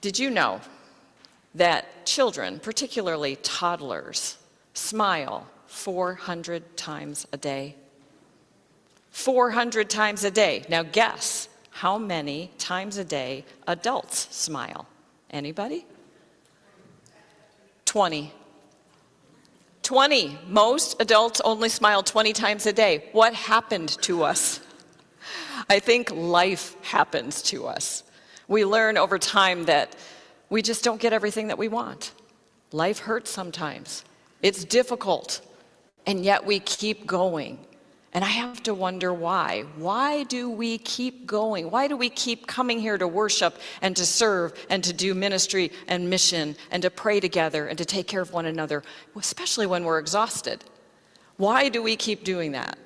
Did you know that children, particularly toddlers, smile 400 times a day? 400 times a day. Now guess how many times a day adults smile? Anybody? 20. 20. Most adults only smile 20 times a day. What happened to us? I think life happens to us. We learn over time that we just don't get everything that we want. Life hurts sometimes. It's difficult, and yet we keep going. And I have to wonder why. Why do we keep going? Why do we keep coming here to worship and to serve and to do ministry and mission and to pray together and to take care of one another, especially when we're exhausted? Why do we keep doing that?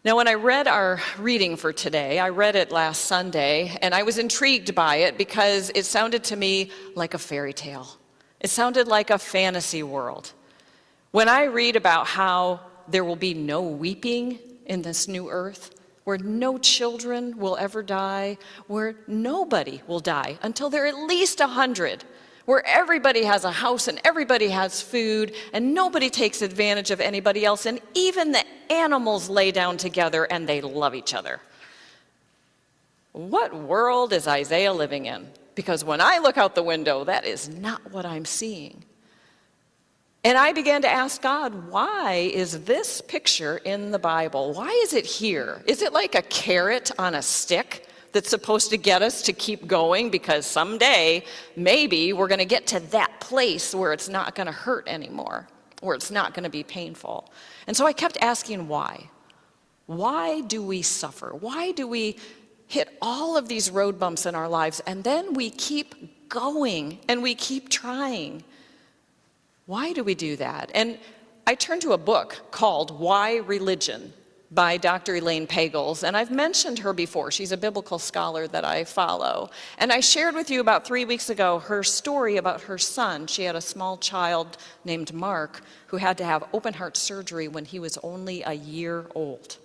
Now, when I read our reading for today, I read it last Sunday, and I was intrigued by it because it sounded to me like a fairy tale. It sounded like a fantasy world. When I read about how there will be no weeping in this new earth, where no children will ever die, where nobody will die until they're at least 100, where everybody has a house and everybody has food and nobody takes advantage of anybody else, and even the animals lay down together and they love each other. What world is Isaiah living in? Because when I look out the window, that is not what I'm seeing. And I began to ask God, why is this picture in the Bible? Why is it here? Is it like a carrot on a stick that's supposed to get us to keep going? Because someday, maybe we're going to get to that place where it's not going to hurt anymore, where it's not going to be painful. And so I kept asking why. Why do we suffer? Why do we hit all of these road bumps in our lives and then we keep going and we keep trying? Why do we do that? And I turned to a book called Why Religion by Dr. Elaine Pagels, and I've mentioned her before. She's a biblical scholar that I follow. And I shared with you about 3 weeks ago her story about her son. She had a small child named Mark who had to have open heart surgery when he was only a year old.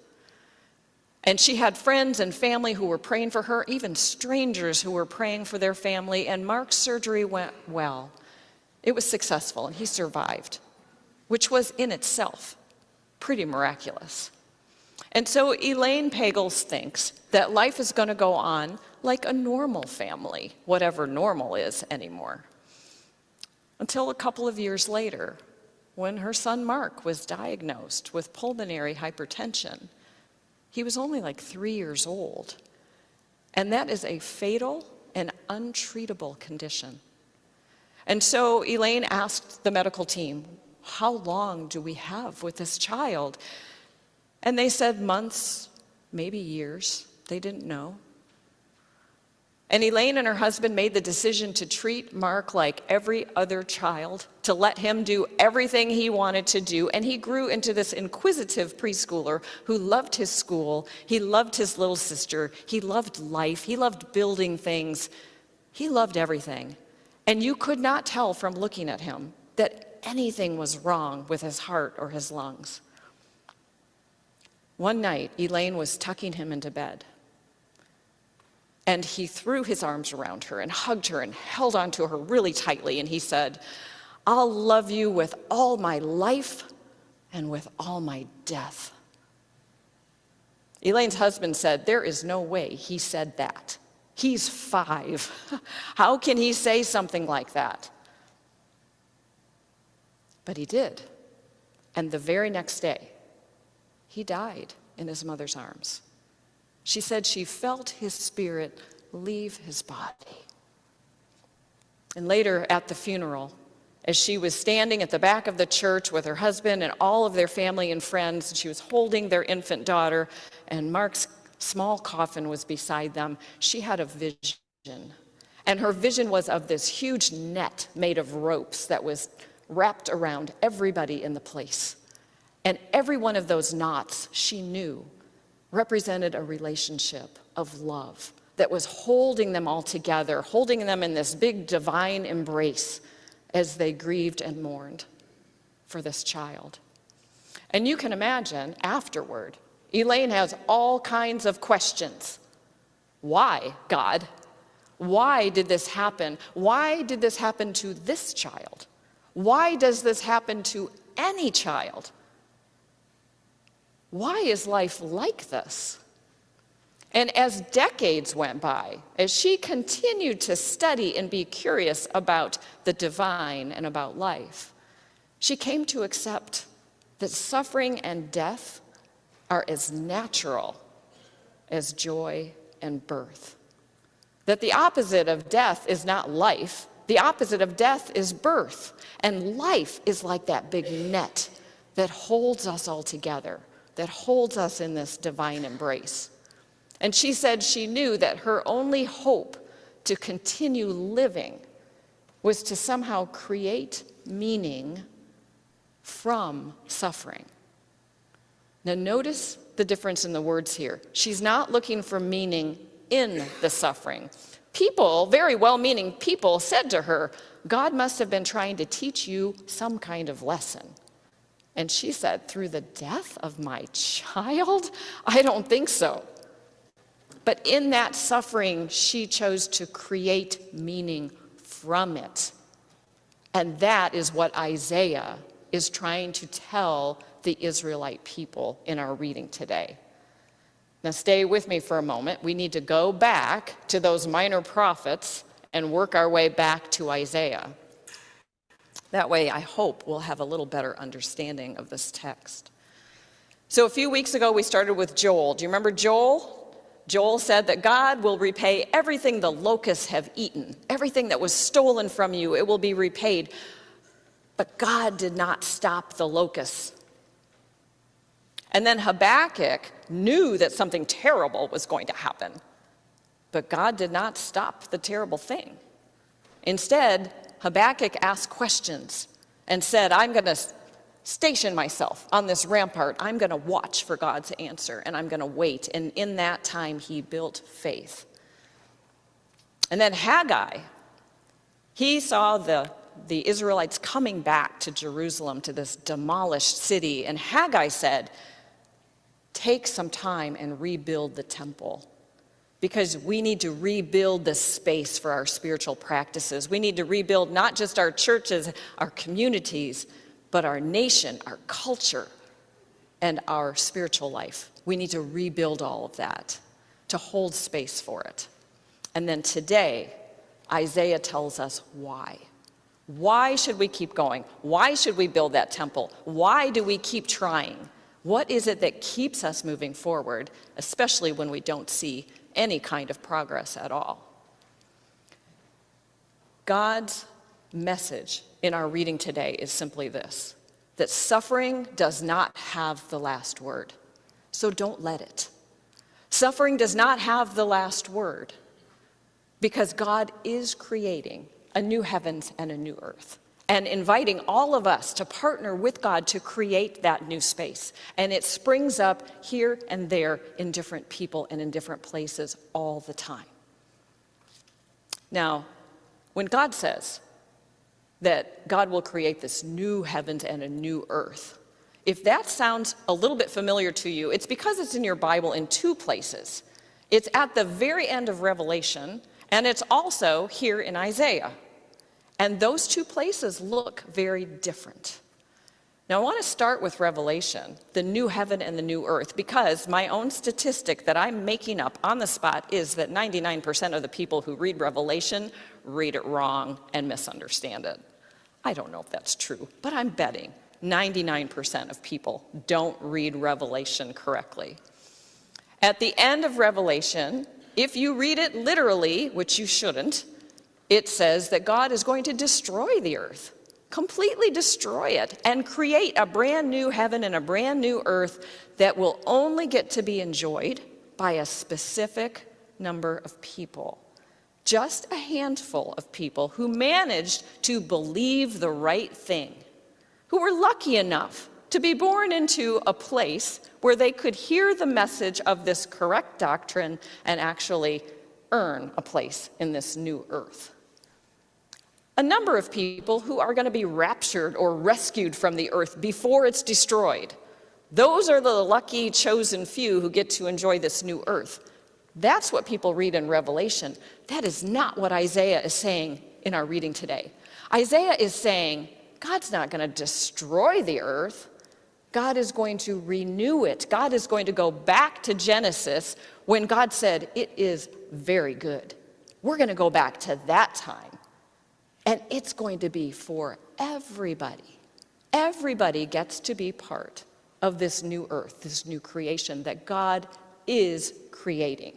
And she had friends and family who were praying for her, even strangers who were praying for their family, and Mark's surgery went well. It was successful, and he survived, which was in itself pretty miraculous. And so Elaine Pagels thinks that life is going to go on like a normal family, whatever normal is anymore, until a couple of years later, when her son Mark was diagnosed with pulmonary hypertension. He was only like 3 years old, and that is a fatal and untreatable condition. And so Elaine asked the medical team, how long do we have with this child? And they said months, maybe years. They didn't know. And Elaine and her husband made the decision to treat Mark like every other child, to let him do everything he wanted to do. And he grew into this inquisitive preschooler who loved his school. He loved his little sister. He loved life. He loved building things. He loved everything. And you could not tell from looking at him that anything was wrong with his heart or his lungs. One night, Elaine was tucking him into bed, and he threw his arms around her and hugged her and held onto her really tightly, and he said, "I'll love you with all my life and with all my death." Elaine's husband said, "There is no way he said that. He's 5. How can he say something like that?" But he did. And the very next day, he died in his mother's arms. She said she felt his spirit leave his body. And later at the funeral, as she was standing at the back of the church with her husband and all of their family and friends, and she was holding their infant daughter, and Mark's small coffin was beside them, she had a vision. And her vision was of this huge net made of ropes that was wrapped around everybody in the place. And every one of those knots, she knew, represented a relationship of love that was holding them all together, holding them in this big divine embrace as they grieved and mourned for this child. And you can imagine afterward, Elaine has all kinds of questions. Why, God? Why did this happen? Why did this happen to this child? Why does this happen to any child? Why is life like this? And as decades went by, as she continued to study and be curious about the divine and about life, she came to accept that suffering and death are as natural as joy and birth. That the opposite of death is not life. The opposite of death is birth. And life is like that big net that holds us all together, that holds us in this divine embrace. And she said she knew that her only hope to continue living was to somehow create meaning from suffering. Now notice the difference in the words here. She's not looking for meaning in the suffering. People, very well-meaning people, said to her, God must have been trying to teach you some kind of lesson. And she said, through the death of my child? I don't think so. But in that suffering, she chose to create meaning from it. And that is what Isaiah is trying to tell the Israelite people in our reading today. Now stay with me for a moment. We need to go back to those minor prophets and work our way back to Isaiah. That way, I hope we'll have a little better understanding of this text. So a few weeks ago, we started with Joel. Do you remember Joel? Joel said that God will repay everything the locusts have eaten, everything that was stolen from you, it will be repaid. But God did not stop the locusts. And then Habakkuk knew that something terrible was going to happen. But God did not stop the terrible thing. Instead, Habakkuk asked questions and said, I'm going to station myself on this rampart. I'm going to watch for God's answer, and I'm going to wait. And in that time, he built faith. And then Haggai, he saw the Israelites coming back to Jerusalem, to this demolished city. And Haggai said, take some time and rebuild the temple, because we need to rebuild the space for our spiritual practices. We need to rebuild not just our churches, our communities, but our nation, our culture, and our spiritual life. We need to rebuild all of that to hold space for it. And then today, Isaiah tells us why. Why should we keep going? Why should we build that temple? Why do we keep trying? What is it that keeps us moving forward, especially when we don't see any kind of progress at all? God's message in our reading today is simply this, that suffering does not have the last word, so don't let it. Suffering does not have the last word, because God is creating a new heavens and a new earth, and inviting all of us to partner with God to create that new space. And it springs up here and there in different people and in different places all the time. Now, when God says that God will create this new heavens and a new earth, if that sounds a little bit familiar to you, it's because it's in your Bible in two places. It's at the very end of Revelation, and it's also here in Isaiah. And those two places look very different. Now, I want to start with Revelation, the new heaven and the new earth, because my own statistic that I'm making up on the spot is that 99% of the people who read Revelation read it wrong and misunderstand it. I don't know if that's true, but I'm betting 99% of people don't read Revelation correctly. At the end of Revelation, if you read it literally, which you shouldn't, it says that God is going to destroy the earth, completely destroy it, and create a brand new heaven and a brand new earth that will only get to be enjoyed by a specific number of people. Just a handful of people who managed to believe the right thing, who were lucky enough to be born into a place where they could hear the message of this correct doctrine and actually earn a place in this new earth. A number of people who are going to be raptured or rescued from the earth before it's destroyed. Those are the lucky chosen few who get to enjoy this new earth. That's what people read in Revelation. That is not what Isaiah is saying in our reading today. Isaiah is saying, God's not going to destroy the earth. God is going to renew it. God is going to go back to Genesis when God said, it is very good. We're going to go back to that time. And it's going to be for everybody. Everybody gets to be part of this new earth, this new creation that God is creating.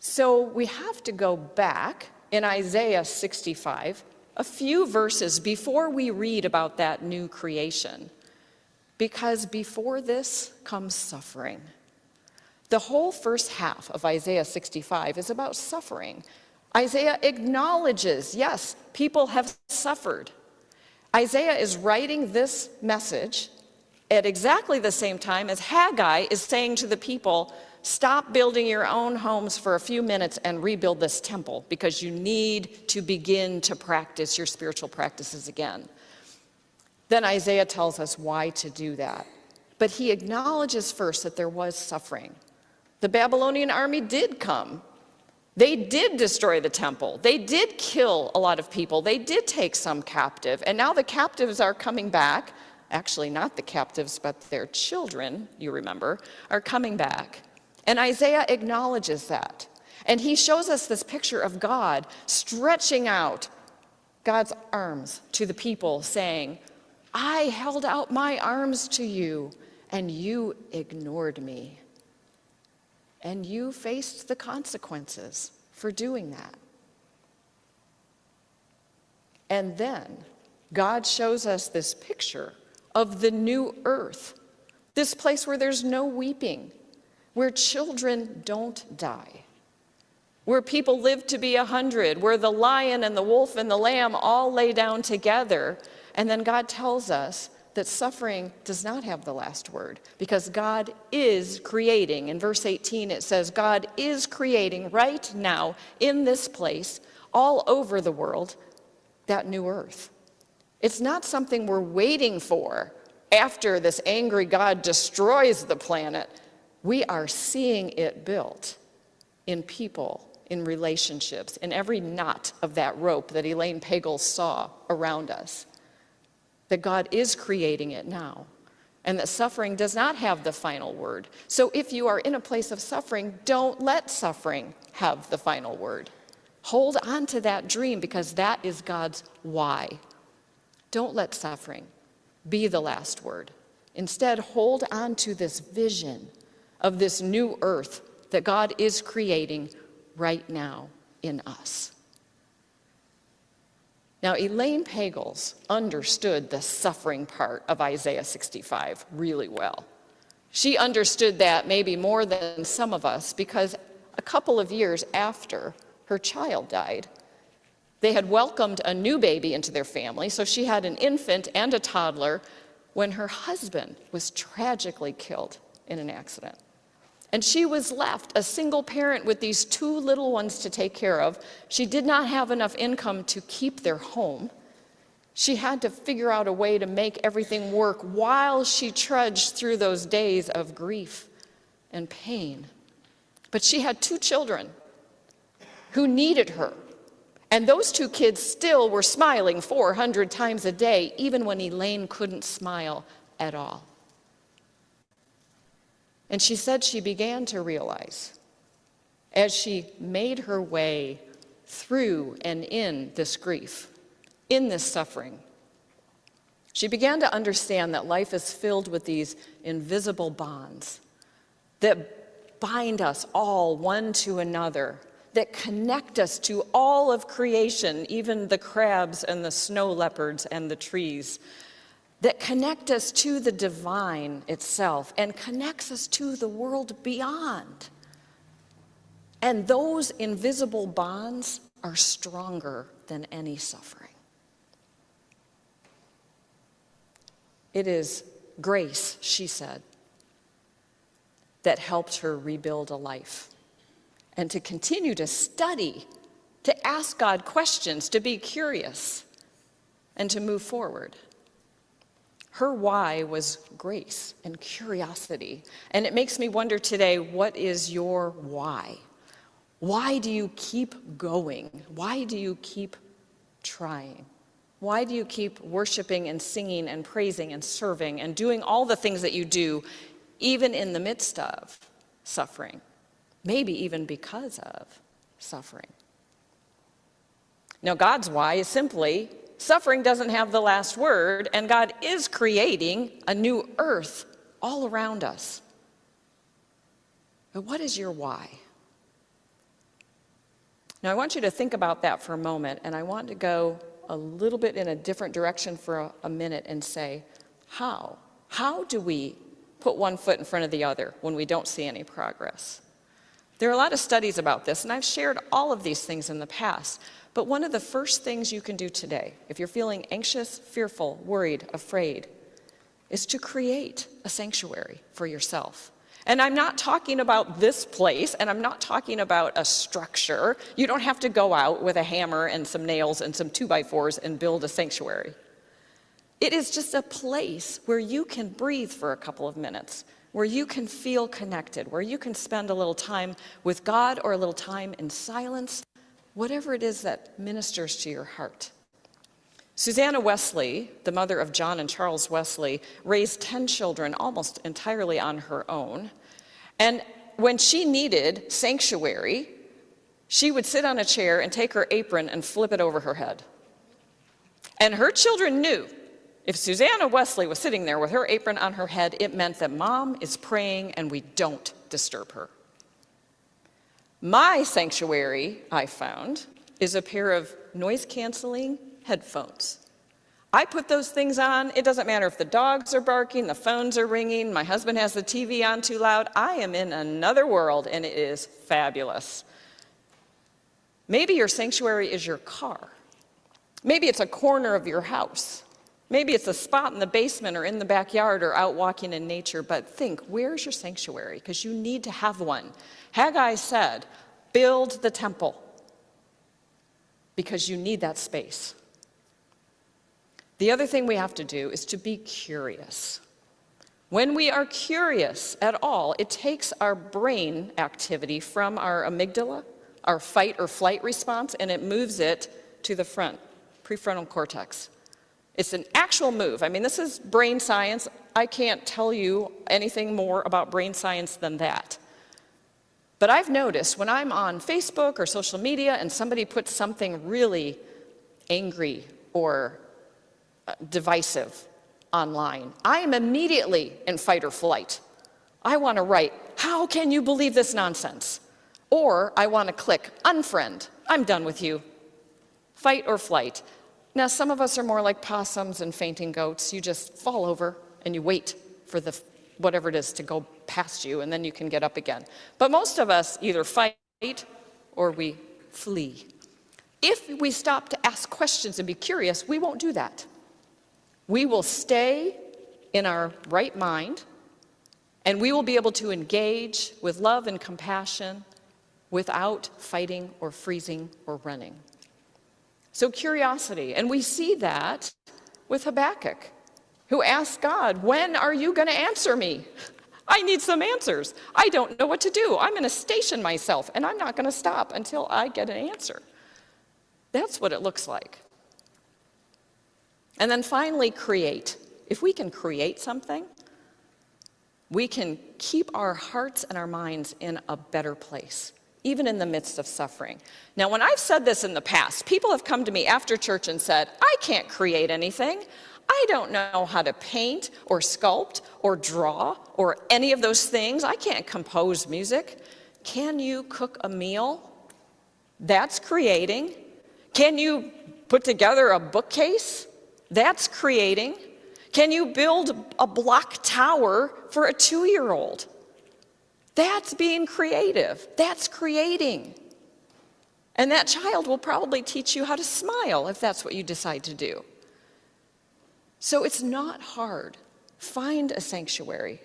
So we have to go back in Isaiah 65, a few verses before we read about that new creation, because before this comes suffering. The whole first half of Isaiah 65 is about suffering. Isaiah acknowledges, yes, people have suffered. Isaiah is writing this message at exactly the same time as Haggai is saying to the people, stop building your own homes for a few minutes and rebuild this temple because you need to begin to practice your spiritual practices again. Then Isaiah tells us why to do that. But he acknowledges first that there was suffering. The Babylonian army did come. They did destroy the temple. They did kill a lot of people. They did take some captive. And now the captives are coming back. Actually, not the captives, but their children, you remember, are coming back. And Isaiah acknowledges that. And he shows us this picture of God stretching out God's arms to the people, saying, I held out my arms to you, and you ignored me. And you faced the consequences for doing that. And then God shows us this picture of the new earth, this place where there's no weeping, where children don't die, where people live to be 100, where the lion and the wolf and the lamb all lay down together. And then God tells us that suffering does not have the last word because God is creating. In verse 18 it says, God is creating right now in this place, all over the world, that new earth. It's not something we're waiting for after this angry God destroys the planet. We are seeing it built in people, in relationships, in every knot of that rope that Elaine Pagel saw around us. That God is creating it now, and that suffering does not have the final word. So if you are in a place of suffering, don't let suffering have the final word. Hold on to that dream because that is God's why. Don't let suffering be the last word. Instead, hold on to this vision of this new earth that God is creating right now in us. Now, Elaine Pagels understood the suffering part of Isaiah 65 really well. She understood that maybe more than some of us because a couple of years after her child died, they had welcomed a new baby into their family, so she had an infant and a toddler when her husband was tragically killed in an accident. And she was left a single parent with these two little ones to take care of. She did not have enough income to keep their home. She had to figure out a way to make everything work while she trudged through those days of grief and pain. But she had two children who needed her. And those two kids still were smiling 400 times a day, even when Elaine couldn't smile at all. And she said she began to realize, as she made her way through and in this grief, in this suffering, she began to understand that life is filled with these invisible bonds that bind us all one to another, that connect us to all of creation, even the crabs and the snow leopards and the trees, that connect us to the divine itself and connects us to the world beyond. And those invisible bonds are stronger than any suffering. It is grace, she said, that helped her rebuild a life and to continue to study, to ask God questions, to be curious, and to move forward. Her why was grace and curiosity. And it makes me wonder today, what is your why? Why do you keep going? Why do you keep trying? Why do you keep worshiping and singing and praising and serving and doing all the things that you do, even in the midst of suffering? Maybe even because of suffering. Now, God's why is simply, suffering doesn't have the last word, and God is creating a new earth all around us. But what is your why? Now, I want you to think about that for a moment, and I want to go a little bit in a different direction for a minute and say, how? How do we put one foot in front of the other when we don't see any progress? There are a lot of studies about this, and I've shared all of these things in the past. But one of the first things you can do today, if you're feeling anxious, fearful, worried, afraid, is to create a sanctuary for yourself. And I'm not talking about this place, and I'm not talking about a structure. You don't have to go out with a hammer and some nails and some 2x4s and build a sanctuary. It is just a place where you can breathe for a couple of minutes, where you can feel connected, where you can spend a little time with God or a little time in silence, whatever it is that ministers to your heart. Susanna Wesley, the mother of John and Charles Wesley, raised 10 children almost entirely on her own. And when she needed sanctuary, she would sit on a chair and take her apron and flip it over her head. And her children knew if Susanna Wesley was sitting there with her apron on her head, it meant that Mom is praying and we don't disturb her. My sanctuary, I found, is a pair of noise-canceling headphones. I put those things on. It doesn't matter if the dogs are barking, the phones are ringing, my husband has the TV on too loud. I am in another world, and it is fabulous. Maybe your sanctuary is your car. Maybe it's a corner of your house. Maybe it's a spot in the basement or in the backyard or out walking in nature. But think, where's your sanctuary? Because you need to have one. Haggai said, build the temple, because you need that space. The other thing we have to do is to be curious. When we are curious at all, it takes our brain activity from our amygdala, our fight or flight response, and it moves it to the front, prefrontal cortex. It's an actual move. I mean, this is brain science. I can't tell you anything more about brain science than that. But I've noticed when I'm on Facebook or social media and somebody puts something really angry or divisive online, I am immediately in fight or flight. I want to write, how can you believe this nonsense? Or I want to click, unfriend, I'm done with you. Fight or flight. Now, some of us are more like possums and fainting goats. You just fall over and you wait for the whatever it is to go past you, and then you can get up again. But most of us either fight or we flee. If we stop to ask questions and be curious, we won't do that. We will stay in our right mind, and we will be able to engage with love and compassion without fighting or freezing or running. So curiosity, and we see that with Habakkuk, who asked God, when are you going to answer me? I need some answers. I don't know what to do. I'm going to station myself, and I'm not going to stop until I get an answer. That's what it looks like. And then finally, create. If we can create something, we can keep our hearts and our minds in a better place, even in the midst of suffering. Now, when I've said this in the past, people have come to me after church and said, I can't create anything. I don't know how to paint or sculpt or draw or any of those things. I can't compose music. Can you cook a meal? That's creating. Can you put together a bookcase? That's creating. Can you build a block tower for a 2-year-old? That's being creative. That's creating. And that child will probably teach you how to smile if that's what you decide to do. So it's not hard. Find a sanctuary.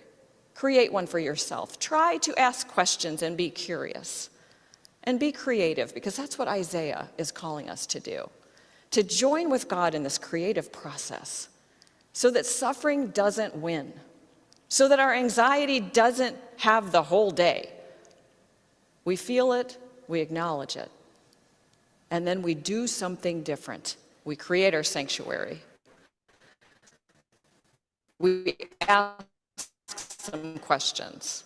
Create one for yourself. Try to ask questions and be curious. And be creative, because that's what Isaiah is calling us to do. To join with God in this creative process so that suffering doesn't win, so that our anxiety doesn't have the whole day. We feel it, we acknowledge it, and then we do something different. We create our sanctuary. We ask some questions,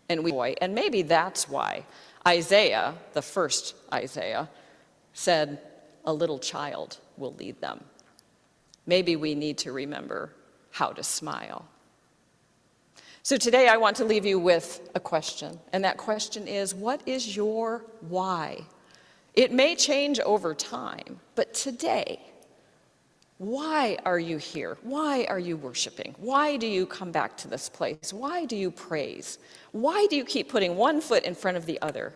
and maybe that's why Isaiah, the first Isaiah, said, "A little child will lead them." Maybe we need to remember how to smile. So today I want to leave you with a question, and that question is, what is your why? It may change over time, but today, why are you here? Why are you worshiping? Why do you come back to this place? Why do you praise? Why do you keep putting one foot in front of the other?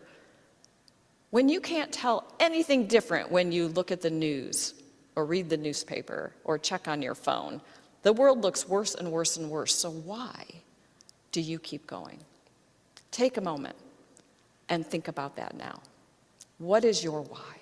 When you can't tell anything different when you look at the news or read the newspaper or check on your phone, the world looks worse and worse and worse. So why do you keep going? Take a moment and think about that now. What is your why?